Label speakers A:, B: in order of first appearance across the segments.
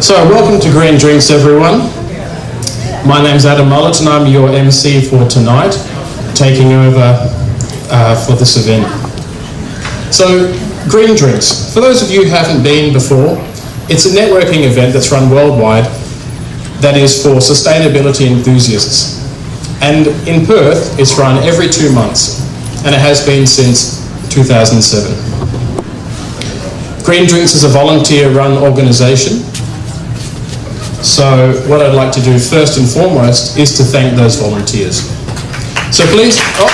A: So, welcome to Green Drinks, everyone. My name's Adam Mullett and I'm your MC for tonight, taking over for this event. So, Green Drinks. For those of you who haven't been before, it's a networking event that's run worldwide that is for sustainability enthusiasts. And in Perth, it's run every 2 months, and it has been since 2007. Green Drinks is a volunteer-run organisation. So what I'd like to do first and foremost is to thank those volunteers. So please join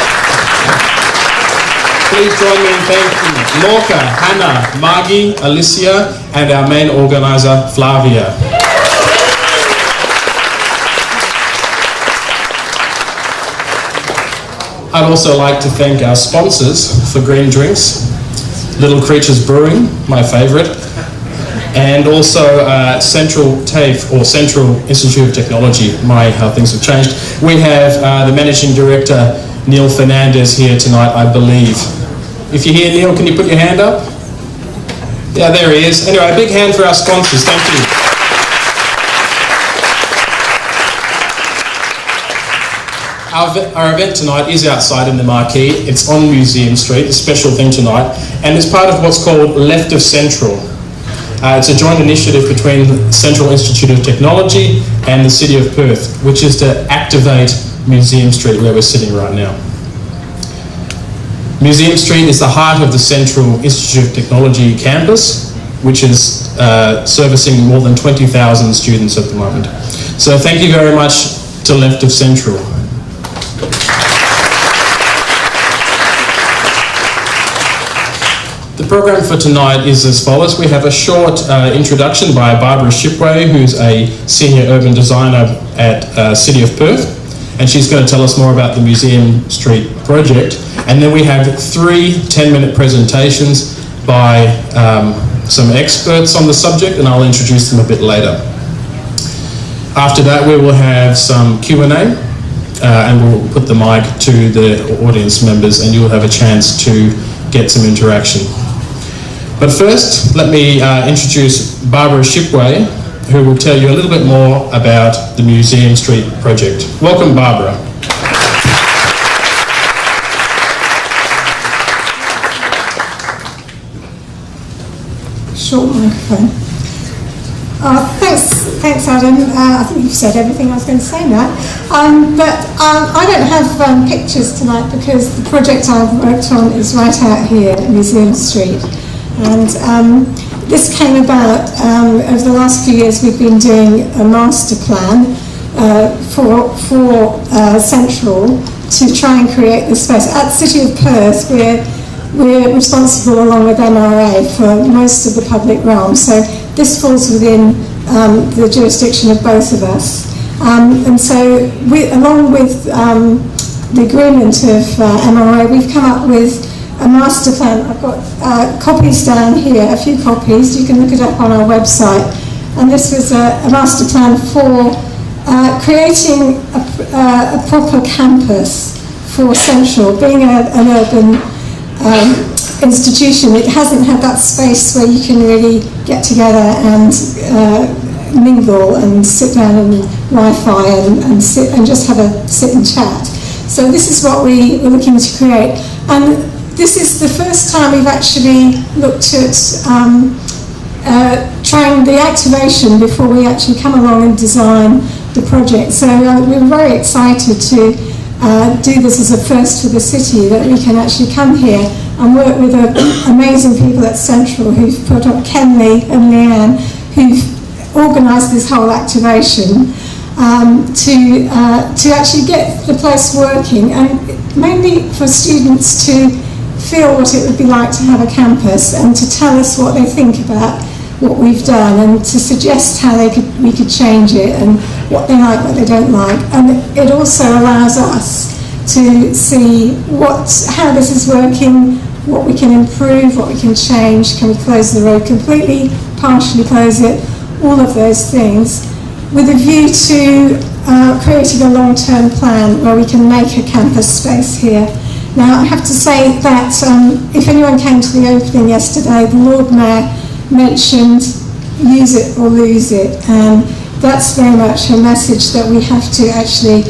A: me in thanking Lorca, Hannah, Margie, Alicia, and our main organiser, Flavia. I'd also like to thank our sponsors for Green Drinks, Little Creatures Brewing, my favourite, and also Central TAFE, or Central Institute of Technology, how things have changed. We have the Managing Director, Neil Fernandez, here tonight, I believe. If you're here, Neil, can you put your hand up? Yeah, there he is. Anyway, a big hand for our sponsors, thank you. Our event tonight is outside in the marquee. It's on Museum Street, a special thing tonight, and it's part of what's called Left of Central. It's a joint initiative between the Central Institute of Technology and the City of Perth, which is to activate Museum Street, where we're sitting right now. Museum Street is the heart of the Central Institute of Technology campus, which is servicing more than 20,000 students at the moment. So thank you very much to Left of Central. The program for tonight is as follows. We have a short introduction by Barbara Shipway, who's a senior urban designer at City of Perth, and she's going to tell us more about the Museum Street project. And then we have 3 10-minute presentations by some experts on the subject, and I'll introduce them a bit later. After that, we will have some Q&A, and we'll put the mic to the audience members, and you'll have a chance to get some interaction. But first, let me introduce Barbara Shipway, who will tell you a little bit more about the Museum Street project. Welcome, Barbara.
B: Short microphone. Thanks, Adam. I think you've said everything I was going to say now. But I don't have pictures tonight because the project I've worked on is right out here at Museum Street. And this came about over the last few years. We've been doing a master plan for Central to try and create this space. At City of Perth, we're responsible, along with MRA, for most of the public realm. So this falls within the jurisdiction of both of us. And so, along with the agreement of MRA, we've come up with a master plan. I've got copies down here, a few copies. You can look it up on our website. And this was a master plan for creating a proper campus for Central. Being an urban institution, it hasn't had that space where you can really get together and mingle and sit down and Wi-Fi and sit and just have a sit and chat. So this is what we were looking to create. And this is the first time we've actually looked at trying the activation before we actually come along and design the project. So we're very excited to do this as a first for the city, that we can actually come here and work with amazing people at Central who've put up Kenley and Leanne, who've organised this whole activation to actually get the place working, and mainly for students to feel what it would be like to have a campus and to tell us what they think about what we've done and to suggest how we could change it and what they like, what they don't like. And it also allows us to see how this is working, what we can improve, what we can change, can we close the road completely, partially close it, all of those things, with a view to creating a long-term plan where we can make a campus space here. Now, I have to say that if anyone came to the opening yesterday, the Lord Mayor mentioned use it or lose it. And that's very much a message that we have to actually,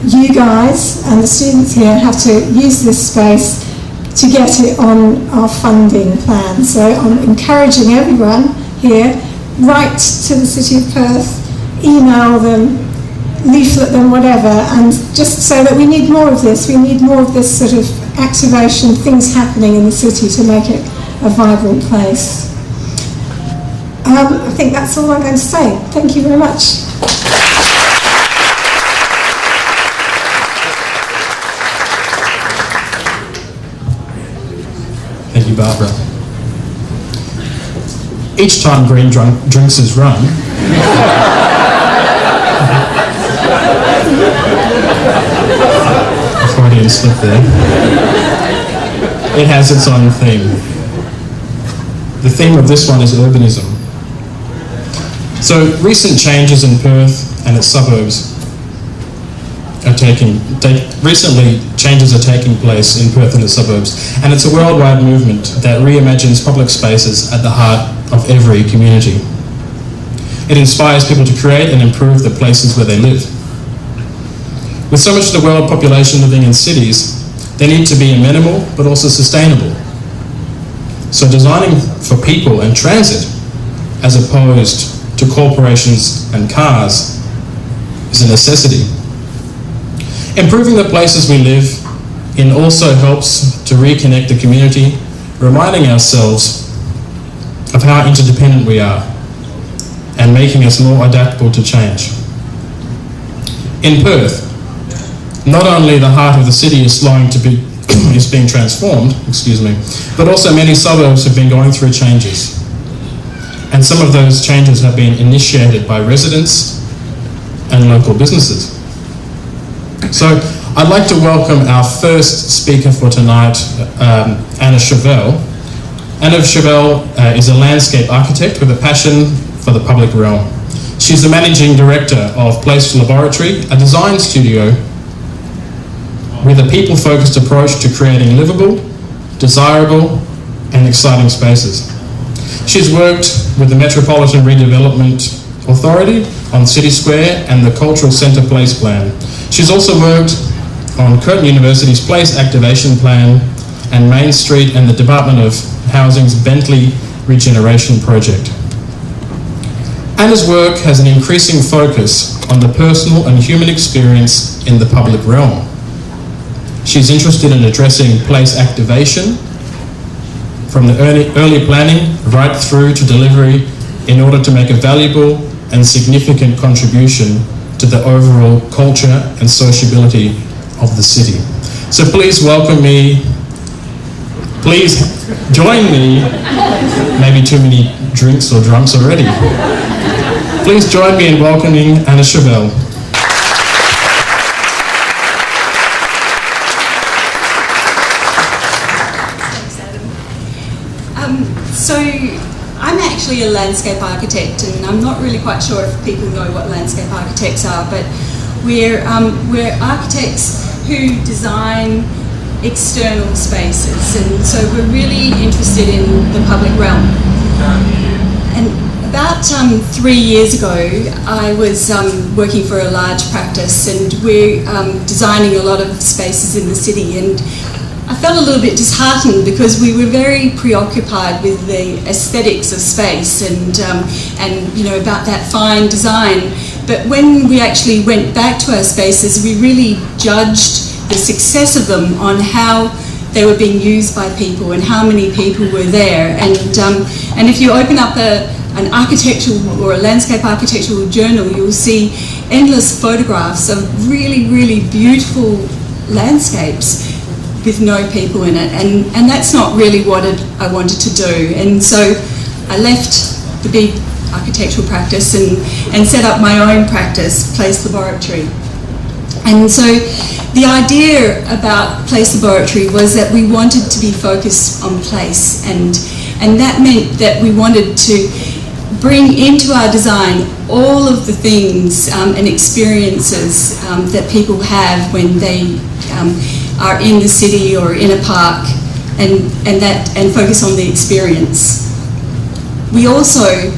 B: you guys and the students here have to use this space to get it on our funding plan. So I'm encouraging everyone here, write to the City of Perth, email them, leaflet them, whatever, and just so that we need more of this. We need more of this sort of activation, things happening in the city to make it a vibrant place. I think that's all I'm going to say. Thank you very much.
A: Thank you, Barbara. Each time Green Drinks is run, Freudian slip there, it has its own theme. The theme of this one is urbanism. So recent changes in Perth and its suburbs recently changes are taking place in Perth and its suburbs, and it's a worldwide movement that reimagines public spaces at the heart of every community. It inspires people to create and improve the places where they live. With so much of the world population living in cities, they need to be amenable but also sustainable. So designing for people and transit, as opposed to corporations and cars, is a necessity. Improving the places we live in also helps to reconnect the community, reminding ourselves of how interdependent we are and making us more adaptable to change. In Perth, not only the heart of the city is being transformed, but also many suburbs have been going through changes. And some of those changes have been initiated by residents and local businesses. So I'd like to welcome our first speaker for tonight, Anna Chauvel. Anna Chauvel is a landscape architect with a passion for the public realm. She's the managing director of Place Laboratory, a design studio with a people-focused approach to creating livable, desirable, and exciting spaces. She's worked with the Metropolitan Redevelopment Authority on City Square and the Cultural Centre Place Plan. She's also worked on Curtin University's Place Activation Plan and Main Street and the Department of Housing's Bentley Regeneration Project. Anna's work has an increasing focus on the personal and human experience in the public realm. She's interested in addressing place activation from the early planning right through to delivery in order to make a valuable and significant contribution to the overall culture and sociability of the city. So please welcome me, please join me, maybe too many drinks or drunks already. Please join me in welcoming Anna Chauvel.
C: So I'm actually a landscape architect, and I'm not really quite sure if people know what landscape architects are, but we're architects who design external spaces, and so we're really interested in the public realm. And about 3 years ago, I was working for a large practice, and we're designing a lot of spaces in the city, and I felt a little bit disheartened because we were very preoccupied with the aesthetics of space and you know, about that fine design. But when we actually went back to our spaces, we really judged the success of them on how they were being used by people and how many people were there. And if you open up an architectural or a landscape architectural journal, you'll see endless photographs of really, really beautiful landscapes with no people in it, and that's not really what I wanted to do. And so I left the big architectural practice and set up my own practice, Place Laboratory. And so the idea about Place Laboratory was that we wanted to be focused on place, and that meant that we wanted to bring into our design all of the things and experiences that people have when they are in the city or in a park, and focus on the experience. We also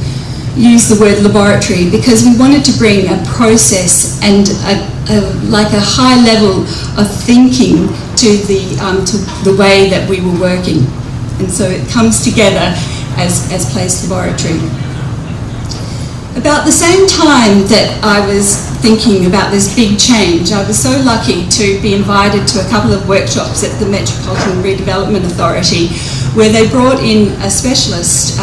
C: use the word laboratory because we wanted to bring a process and like a high level of thinking to the way that we were working. And so it comes together as Place Laboratory. About the same time that I was thinking about this big change, I was so lucky to be invited to a couple of workshops at the Metropolitan Redevelopment Authority where they brought in a specialist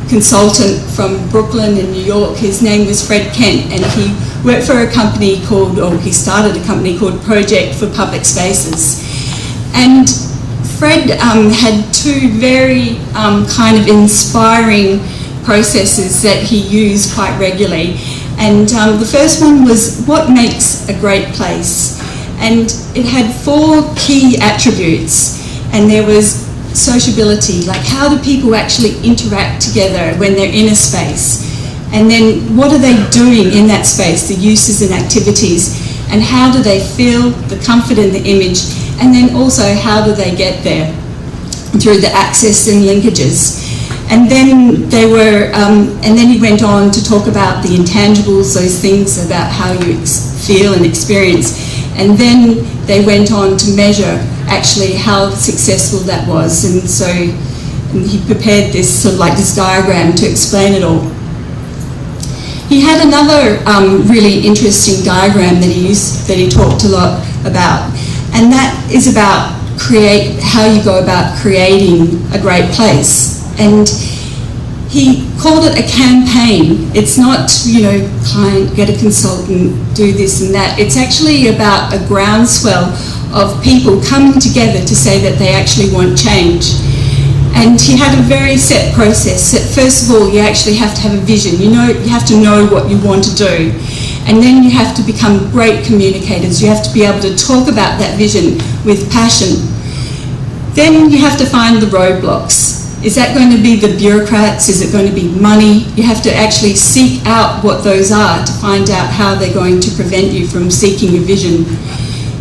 C: consultant from Brooklyn in New York. His name was Fred Kent, and he worked for a company called, or he started a company called Project for Public Spaces. And Fred had two very kind of inspiring processes that he used quite regularly. And the first one was what makes a great place? And it had 4 key attributes. And there was sociability, like how do people actually interact together when they're in a space? And then what are they doing in that space, the uses and activities? And how do they feel the comfort in the image? And then also how do they get there? Through the access and linkages. And then they were, and then he went on to talk about the intangibles, those things about how you feel and experience. And then they went on to measure actually how successful that was. And so he prepared this sort of like this diagram to explain it all. He had another really interesting diagram that he used, that he talked a lot about, and that is about how you go about creating a great place. And he called it a campaign. It's not, you know, client, get a consultant, do this and that. It's actually about a groundswell of people coming together to say that they actually want change. And he had a very set process. That first of all, you actually have to have a vision. You have to know what you want to do. And then you have to become great communicators. You have to be able to talk about that vision with passion. Then you have to find the roadblocks. Is that going to be the bureaucrats? Is it going to be money? You have to actually seek out what those are to find out how they're going to prevent you from seeking your vision.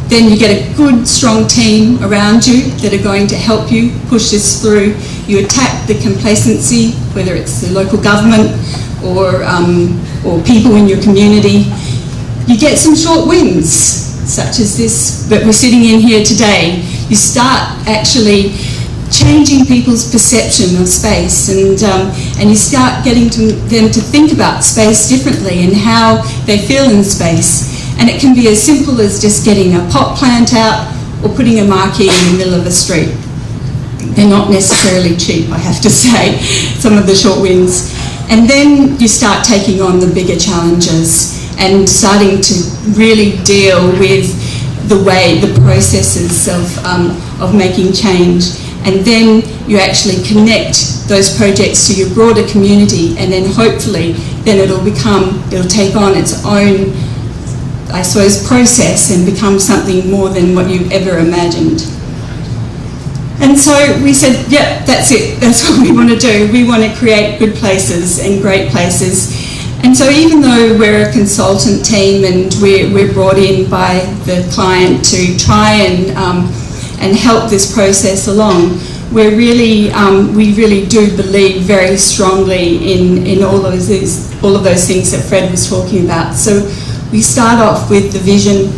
C: Then you get a good, strong team around you that are going to help you push this through. You attack the complacency, whether it's the local government or people in your community. You get some short wins, such as this that we're sitting in here today. You start actually changing people's perception of space, and you start getting them to think about space differently and how they feel in space. And it can be as simple as just getting a pot plant out or putting a marquee in the middle of a street. They're not necessarily cheap, I have to say, some of the short wins. And then you start taking on the bigger challenges and starting to really deal with the processes of making change. And then you actually connect those projects to your broader community, and then hopefully then it'll take on its own, I suppose, process and become something more than what you've ever imagined. And so we said, yep, that's it. That's what we want to do. We want to create good places and great places. And so even though we're a consultant team and we're brought in by the client to try and help this process along, we really do believe very strongly in all of those things that Fred was talking about. So we start off with the vision,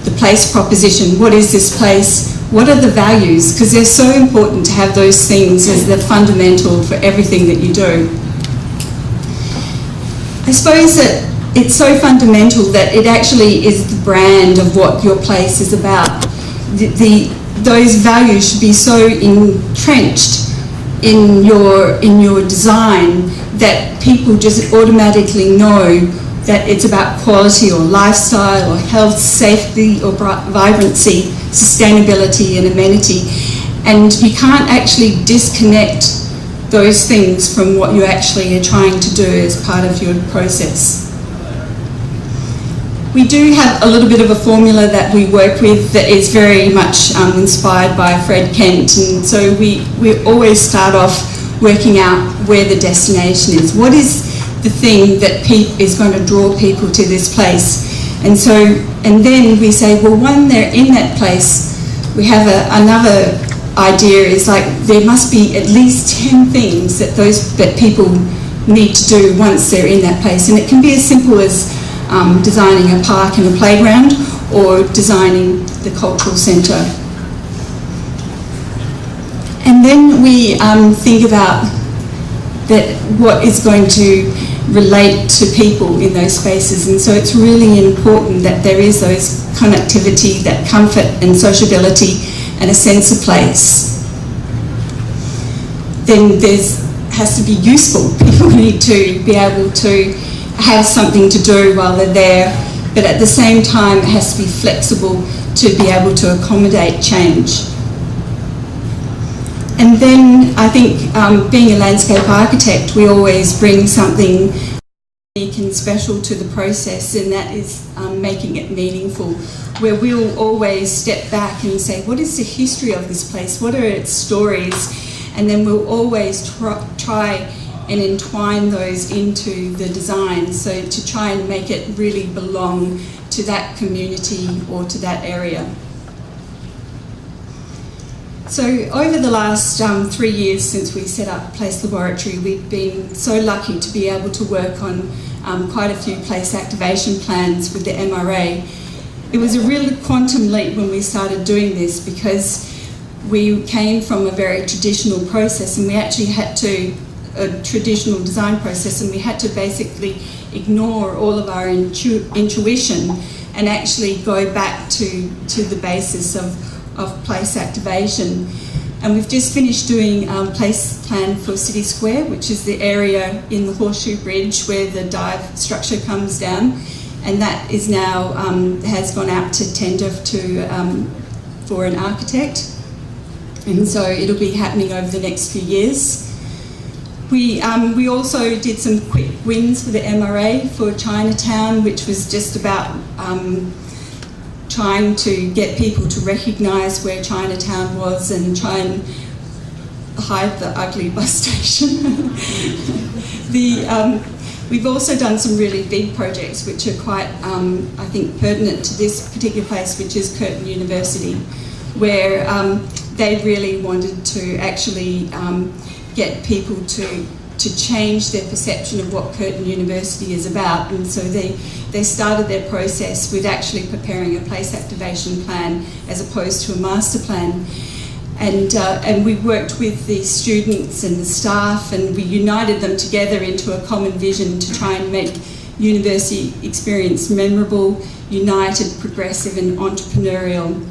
C: the place proposition. What is this place? What are the values? Because they're so important to have those things as the fundamental for everything that you do. I suppose that it's so fundamental that it actually is the brand of what your place is about. Those values should be so entrenched in your design that people just automatically know that it's about quality or lifestyle or health, safety or vibrancy, sustainability and amenity. And you can't actually disconnect those things from what you actually are trying to do as part of your process. We do have a little bit of a formula that we work with that is very much inspired by Fred Kent, and so we always start off working out where the destination is. What is the thing that is going to draw people to this place? And then we say, well, when they're in that place, we have another idea is like there must be at least 10 things that people need to do once they're in that place. And it can be as simple as designing a park and a playground, or designing the cultural centre. And then we think about that what is going to relate to people in those spaces, and so it's really important that there is those connectivity, that comfort and sociability and a sense of place. Then has to be useful. People need to be able to have something to do while they're there, but at the same time it has to be flexible to be able to accommodate change. And then I think being a landscape architect, we always bring something unique and special to the process, and that is making it meaningful, where we'll always step back and say, what is the history of this place? What are its stories? And then we'll always try and entwine those into the design, so to try and make it really belong to that community or to that area. So over the last 3 years since we set up Place Laboratory, we've been so lucky to be able to work on quite a few place activation plans with the MRA. It was a real quantum leap when we started doing this, because we came from a very traditional process, and we actually had to, a traditional design process, and we had to basically ignore all of our intuition and actually go back to the basis of place activation. And we've just finished doing place plan for City Square, which is the area in the Horseshoe Bridge where the dive structure comes down, and that is now has gone out to tender for an architect, and so it'll be happening over the next few years. We also did some quick wins for the MRA for Chinatown, which was just about trying to get people to recognise where Chinatown was and try and hide the ugly bus station. We've also done some really big projects which are quite, I think, pertinent to this particular place, which is Curtin University, where they really wanted to actually get people to change their perception of what Curtin University is about, and so they started their process with actually preparing a place activation plan as opposed to a master plan. And we worked with the students and the staff, and we united them together into a common vision to try and make university experience memorable, united, progressive and entrepreneurial.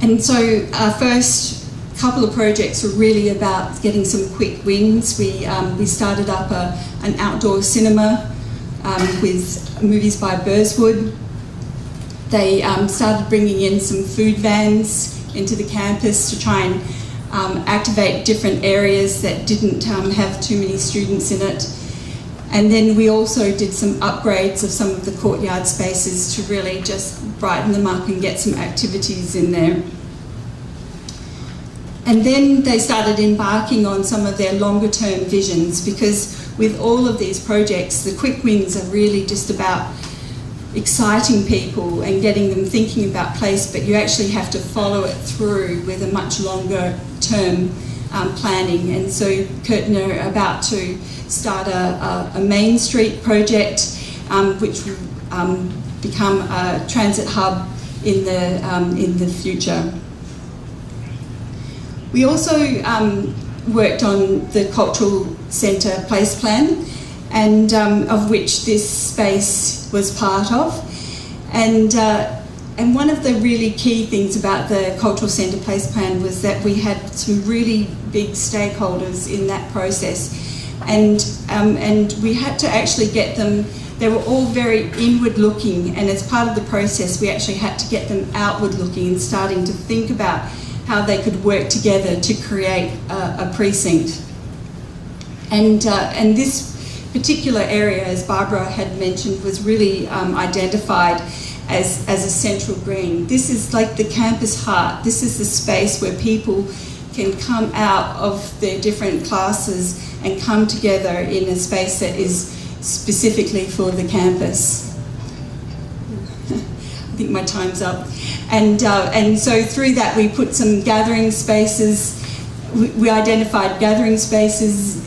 C: And so our first couple of projects were really about getting some quick wins. We started up an outdoor cinema with movies by Burswood. They started bringing in some food vans into the campus to try and activate different areas that didn't have too many students in it. And then we also did some upgrades of some of the courtyard spaces to really just brighten them up and get some activities in there. And then they started embarking on some of their longer term visions, because with all of these projects, the quick wins are really just about exciting people and getting them thinking about place, but you actually have to follow it through with a much longer term planning. And so Curtin are about to start a Main Street project, which will become a transit hub in the future. We also worked on the Cultural Centre Place Plan, and of which this space was part of. And one of the really key things about the Cultural Centre Place Plan was that we had some really big stakeholders in that process, and we had to actually get them. They were all very inward looking, and as part of the process we actually had to get them outward looking and starting to think about how they could work together to create a precinct. And this particular area, as Barbara had mentioned, was really identified as a central green. This is like the campus heart. This is the space where people can come out of their different classes and come together in a space that is specifically for the campus. I think my time's up. And so through that we put some gathering spaces we identified gathering spaces,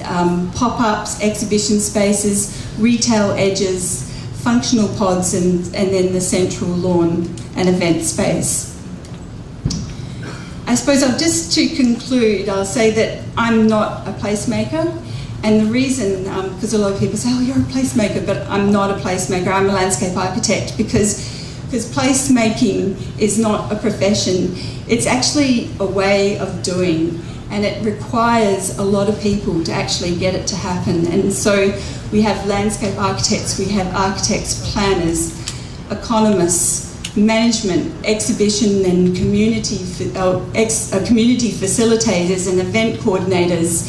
C: pop-ups, exhibition spaces, retail edges, functional pods, and then the central lawn and event space. I suppose just to conclude, I'll say that I'm not a placemaker, and the reason, because a lot of people say, oh, you're a placemaker, but I'm not a placemaker, I'm a landscape architect, because placemaking is not a profession, it's actually a way of doing, and it requires a lot of people to actually get it to happen. And so we have landscape architects, we have architects, planners, economists, management, exhibition and community facilitators and event coordinators,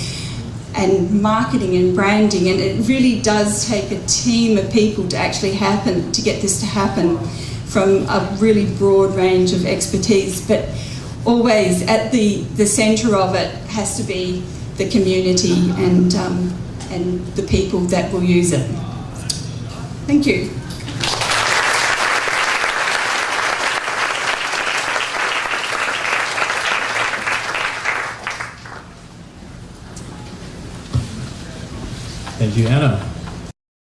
C: and marketing and branding, and it really does take a team of people to actually get this to happen, from a really broad range of expertise. But always at the centre of it has to be the community and the people that will use it. Thank you.
A: Thank you, Anna.